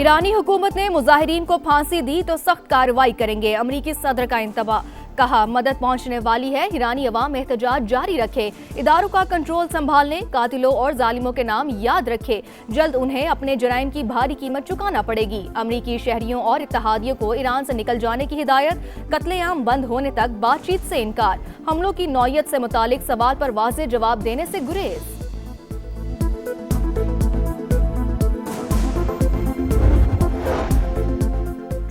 ईरानी हुकूमत ने मुजाहिरीन को फांसी दी तो सख्त कार्रवाई करेंगे। अमरीकी सदर का इंतबा, कहा मदद पहुंचने वाली है। ईरानी अवाम एहतजाज जारी रखे, इदारों का कंट्रोल संभालने, कातिलों और जालिमों के नाम याद रखे। जल्द उन्हें अपने जराइम की भारी कीमत चुकाना पड़ेगी। अमरीकी शहरियों और इत्तेहादियों को ईरान से निकल जाने की हिदायत, कत्लेआम बंद होने तक बातचीत से इनकार। हमलों की नौयत से मुतालिक सवाल पर वाज़ेह जवाब देने से गुरेज।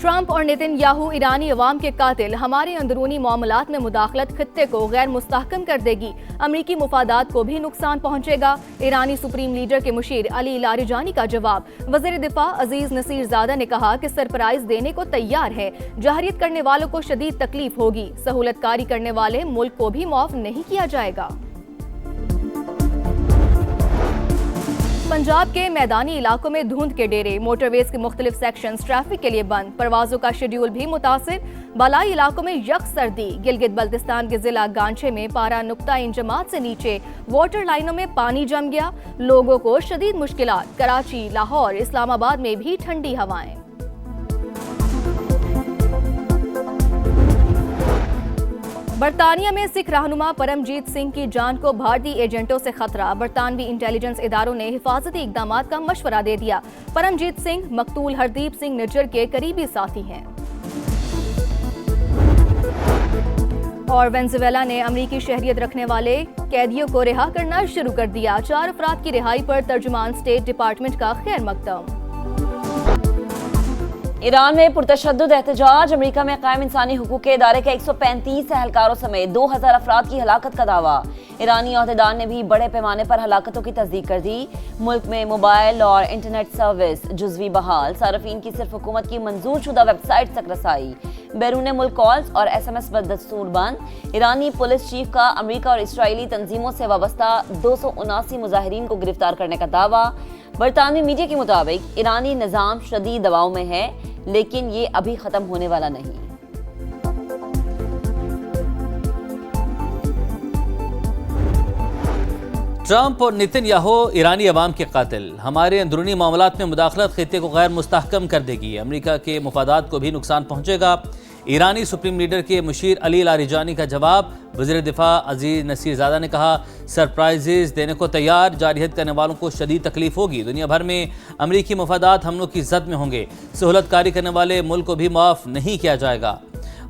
ट्रंप और नेतन्याहू ईरानी अवाम के कातिल, हमारे अंदरूनी मामलात में मुदाखलत खित्ते को गैर मुस्तहकम कर देगी, अमरीकी मुफादात को भी नुकसान पहुंचेगा। ईरानी सुप्रीम लीडर के मुशीर अली लारिजानी का जवाब। वज़ीर दिफा अजीज नसीरजादा ने कहा कि सरप्राइज देने को तैयार है। जहरियत करने वालों को शदीद तकलीफ होगी, सहूलतकारी करने वाले मुल्क को भी माफ नहीं किया जाएगा। पंजाब के मैदानी इलाकों में धुंध के डेरे, मोटरवेज के मुख्तलिफ सेक्शंस ट्रैफिक के लिए बंद, परवाजों का शेड्यूल भी मुतासिर। बालाई इलाकों में यक सर्दी, गिलगित बल्तिस्तान के जिला गांछे में पारा नुक्ता इंजमात से नीचे, वाटर लाइनों में पानी जम गया, लोगों को शदीद मुश्किलात। कराची, लाहौर, इस्लामाबाद में भी ठंडी हवाएं। बरतानिया में सिख रहनुमा परमजीत सिंह की जान को भारतीय एजेंटों से खतरा, बरतानवी इंटेलिजेंस इदारों ने हिफाजती इकदामात का मशवरा दे दिया। परमजीत सिंह मकतूल हरदीप सिंह निज्जर के करीबी साथी हैं। और वेनेजुएला ने अमरीकी शहरियत रखने वाले कैदियों को रिहा करना शुरू कर दिया। 4 अफराद की रिहाई पर तर्जुमान स्टेट डिपार्टमेंट का खैर मकदम। ईरान में पुरतशद्दुद एहतजाज, अमेरिका में कायम इंसानी हुकूक के इदारे के 135 एहलकारों समेत 2000 अफराद की हलाकत का दावा। ईरानी अहदेदार ने भी बड़े पैमाने पर हलाकतों की तस्दीक कर दी। मुल्क में मोबाइल और इंटरनेट सर्विस जुज़वी बहाल, सार्फिन की सिर्फ हुकूमत की मंजूर शुदा वेबसाइट तक रसाई, बैरून मुल्क कॉल्स और SMS बदस्तूर बंद। ईरानी पुलिस चीफ का अमेरिका और इसराइली तंजीमों से वाबस्ता 279 मुजाहिरीन को गिरफ्तार करने का दावा। बरतानवी मीडिया के मुताबिक ईरानी निज़ाम शदीद दबाव में है, लेकिन ये अभी खत्म होने वाला नहीं। ट्रंप और नेतन्याहू ईरानी अवाम के कातिल, हमारे अंदरूनी मामलात में मुदाखलत खित्ते को गैर मुस्तहकम कर देगी, अमेरिका के मुफादात को भी नुकसान पहुंचेगा। ईरानी सुप्रीम लीडर के मुशीर अली लारिजानी का जवाब। वज़ीर दिफा अजीज नसीरजादा ने कहा सरप्राइजेज देने को तैयार, जारियत करने वालों को शदीद तकलीफ होगी, दुनिया भर में अमरीकी मुफादात हमलों की जद में होंगे, सहूलतकारी करने वाले मुल्क को भी माफ़ नहीं किया जाएगा।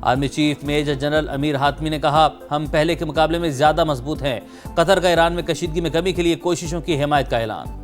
Army chief major general Amir Hatami ने कहा हम पहले के मुकाबले में ज़्यादा मजबूत हैं। कतर का ईरान में कशीदगी में कमी के लिए कोशिशों की हिमायत का ऐलान।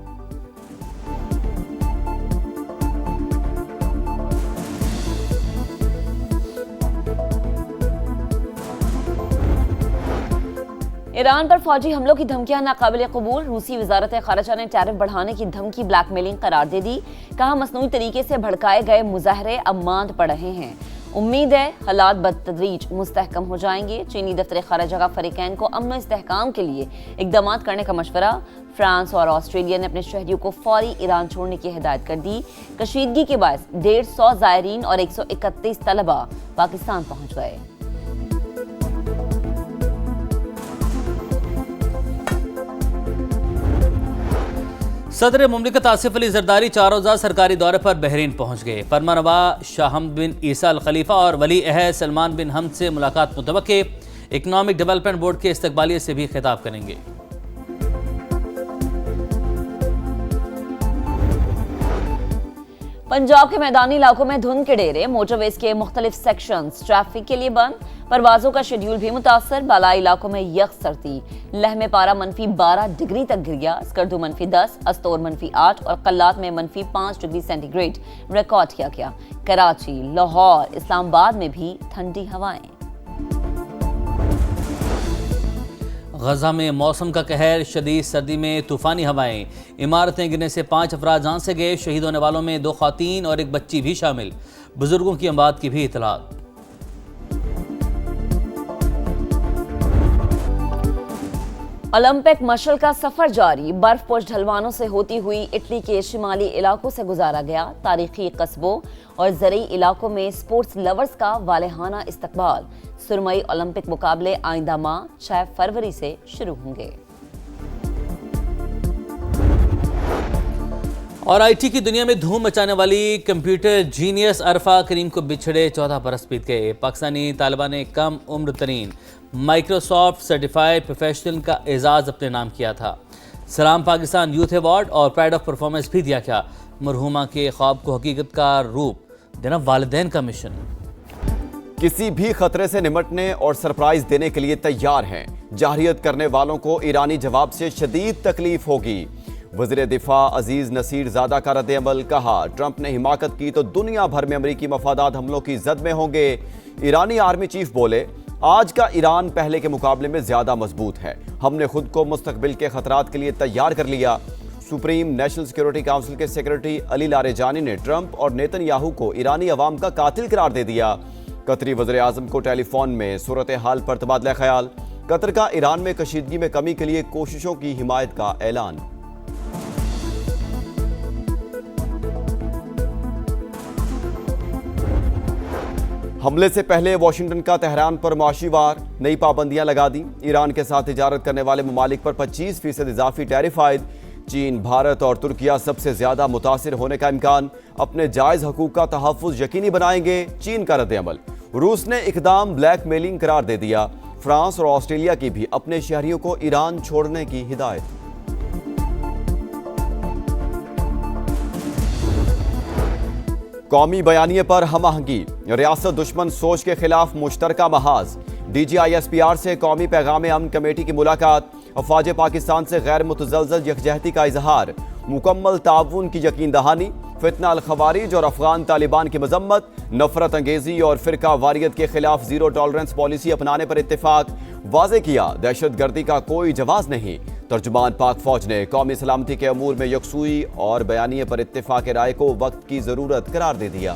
ईरान पर फौजी हमलों की धमकियां नाकाबिल कबूल, रूसी वजारत खारजा ने टैरिफ बढ़ाने की धमकी ब्लैकमेलिंग करार दे दी। कहा मसनूई तरीके से भड़काए गए मुजाहरे अब मांद पड़ रहे हैं, उम्मीद है हालात बतदरीज मुस्तहकम हो जाएंगे। चीनी दफ्तर खारजा का फरीकैन को अमन इस्तेहकाम के लिए इकदाम करने का मशवरा। फ्रांस और ऑस्ट्रेलिया ने अपने शहरियों को फौरी ईरान छोड़ने की हिदायत कर दी। कशीदगी के बायस 150 ज़ायरीन और 131 तलबा पाकिस्तान पहुंच गए। सदर मुमलिकत आसिफ अली जरदारी 4 रोज़ा सरकारी दौरे पर बहरीन पहुंच गए। फरमानवा शाह हमद बिन ईसा अल खलीफा और वली अहद सलमान बिन हमद से मुलाकात मुतवक्के। इकनॉमिक डेवलपमेंट बोर्ड के इस्तकबालिये से भी खिताब करेंगे। पंजाब के मैदानी इलाकों में धुंध के डेरे, मोटरवेज के मुख्तलिफ सेक्शंस ट्रैफिक के लिए बंद, परवाजों का शेड्यूल भी मुतासर। बालाई इलाकों में यक सर्दी, लह में पारा -12 डिग्री तक गिर गया। स्कर्दू -10, अस्तोर -8 और कल्लात में -5 डिग्री सेंटीग्रेड रिकॉर्ड किया गया। कराची, लाहौर, इस्लामाबाद में भी ठंडी हवाएं। गजा में मौसम का कहर, शदीद सर्दी में तूफानी हवाएं, इमारतें गिरने से 5 अफराद जान से गए। शहीद होने वालों में 2 ख़वातीन और 1 बच्ची भी शामिल। बुजुर्गों की अमवात की भी इतलात। ओलंपिक मशल का सफर जारी, बर्फपोश ढलवानों से होती हुई इटली के शिमाली इलाकों से गुजारा गया। तारीखी कस्बों और ज़रई इलाकों में स्पोर्ट्स लवर्स का वालेहाना इस्तकबाल। सुरमई ओलंपिक मुकाबले आइंदा माह 6 फरवरी से शुरू होंगे। اور آئی ٹی کی دنیا میں دھوم مچانے والی کمپیوٹر جینیس عرفہ کریم کو بچھڑے 14 برس بیت گئے۔ پاکستانی طالبہ نے کم عمر ترین مائکروسافٹ سرٹیفائیڈ پروفیشنل کا اعزاز اپنے نام کیا تھا۔ سلام پاکستان یوتھ ایوارڈ اور پرائڈ آف پرفارمنس بھی دیا گیا۔ مرحومہ کے خواب کو حقیقت کا روپ دینا والدین کا مشن۔ کسی بھی خطرے سے نمٹنے اور سرپرائز دینے کے لیے تیار ہیں۔ جارحیت کرنے والوں کو ایرانی جواب سے شدید تکلیف ہوگی۔ وزیر دفاع عزیز نصیر زادہ کا رد عمل، کہا ٹرمپ نے حماقت کی تو دنیا بھر میں امریکی مفادات حملوں کی زد میں ہوں گے۔ ایرانی آرمی چیف بولے، آج کا ایران پہلے کے مقابلے میں زیادہ مضبوط ہے، ہم نے خود کو مستقبل کے خطرات کے لیے تیار کر لیا۔ سپریم نیشنل سیکیورٹی کونسل کے سیکریٹری علی لاریجانی نے ٹرمپ اور نیتن یاہو کو ایرانی عوام کا قاتل قرار دے دیا۔ قطری وزیر اعظم کو ٹیلی فون میں صورتحال پر تبادلہ خیال، قطر کا ایران میں کشیدگی میں کمی کے لیے کوششوں کی حمایت کا اعلان۔ حملے سے پہلے واشنگٹن کا تہران پر معاشی وار، نئی پابندیاں لگا دیں۔ ایران کے ساتھ تجارت کرنے والے ممالک پر 25% اضافی ٹیرف عائد۔ چین، بھارت اور ترکیہ سب سے زیادہ متاثر ہونے کا امکان، اپنے جائز حقوق کا تحفظ یقینی بنائیں گے۔ چین کا رد عمل، روس نے اقدام بلیک میلنگ قرار دے دیا۔ فرانس اور آسٹریلیا کی بھی اپنے شہریوں کو ایران چھوڑنے کی ہدایت۔ قومی بیانیے پر ہم آہنگی، ریاست دشمن سوچ کے خلاف مشترکہ محاذ۔ D G I S P R سے قومی پیغام امن کمیٹی کی ملاقات، افواج پاکستان سے غیر متزلزل یکجہتی کا اظہار، مکمل تعاون کی یقین دہانی، فتنہ الخوارج اور افغان طالبان کی مذمت، نفرت انگیزی اور فرقہ واریت کے خلاف زیرو ٹالرنس پالیسی اپنانے پر اتفاق، واضح کیا دہشت گردی کا کوئی جواز نہیں۔ ترجمان پاک فوج نے قومی سلامتی کے امور میں یکسوئی اور بیانیے پر اتفاق رائے کو وقت کی ضرورت قرار دے دیا۔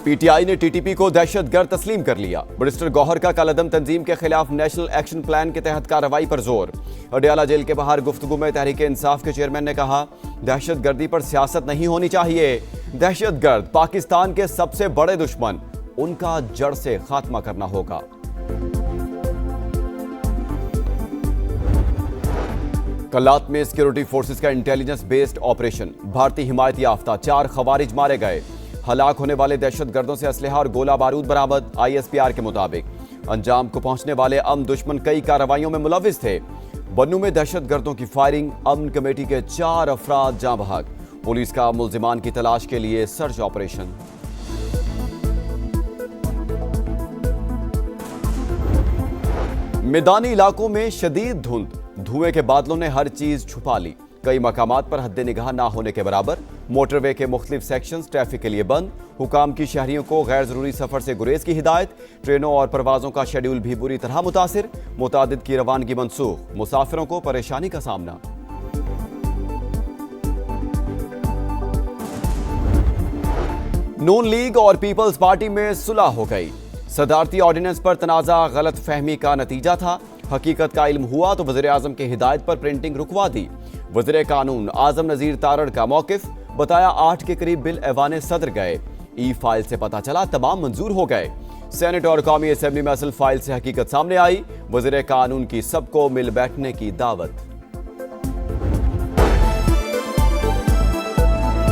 پی ٹی آئی نے ٹی ٹی پی کو دہشت گرد تسلیم کر لیا۔ بریسٹر گوہر کا کالعدم تنظیم کے خلاف نیشنل ایکشن پلان کے تحت کارروائی پر زور۔ اڈیالہ جیل کے باہر گفتگو میں تحریک انصاف کے چیئرمین نے کہا، دہشت گردی پر سیاست نہیں ہونی چاہیے۔ دہشت گرد پاکستان کے سب سے بڑے دشمن، ان کا جڑ سے خاتمہ کرنا ہوگا۔ کلات میں سیکیورٹی فورسز کا انٹیلیجنس بیسڈ آپریشن، بھارتی حمایت یافتہ 4 خوارج مارے گئے۔ ہلاک ہونے والے دہشت گردوں سے اسلحہ اور گولہ بارود برآمد۔ آئی ایس پی آر کے مطابق انجام کو پہنچنے والے امن دشمن کئی کارروائیوں میں ملوث تھے۔ بنوں میں دہشت گردوں کی فائرنگ، امن کمیٹی کے 4 افراد جاں بحق۔ پولیس کا ملزمان کی تلاش کے لیے سرچ آپریشن۔ میدانی علاقوں میں شدید دھند، دھوئیں کے بادلوں نے ہر چیز چھپا لی۔ کئی مقامات پر حد نگاہ نہ ہونے کے برابر، موٹر وے کے مختلف سیکشنز ٹریفک کے لیے بند۔ حکام کی شہریوں کو غیر ضروری سفر سے گریز کی ہدایت۔ ٹرینوں اور پروازوں کا شیڈول بھی بری طرح متاثر، متعدد کی روانگی منسوخ، مسافروں کو پریشانی کا سامنا۔ نون لیگ اور پیپلز پارٹی میں صلح ہو گئی۔ صدارتی آرڈیننس پر تنازع غلط فہمی کا نتیجہ تھا۔ حقیقت کا علم ہوا تو وزیر اعظم کی ہدایت پر پرنٹنگ رکوا دی۔ وزیر قانون اعظم نذیر تارڑ کا موقف، بتایا 8 کے قریب بل ایوان صدر گئے، ای فائل سے پتہ چلا تمام منظور ہو گئے۔ سینٹ اور قومی اسمبلی میں اصل فائل سے حقیقت سامنے آئی، وزیر قانون کی سب کو مل بیٹھنے کی دعوت۔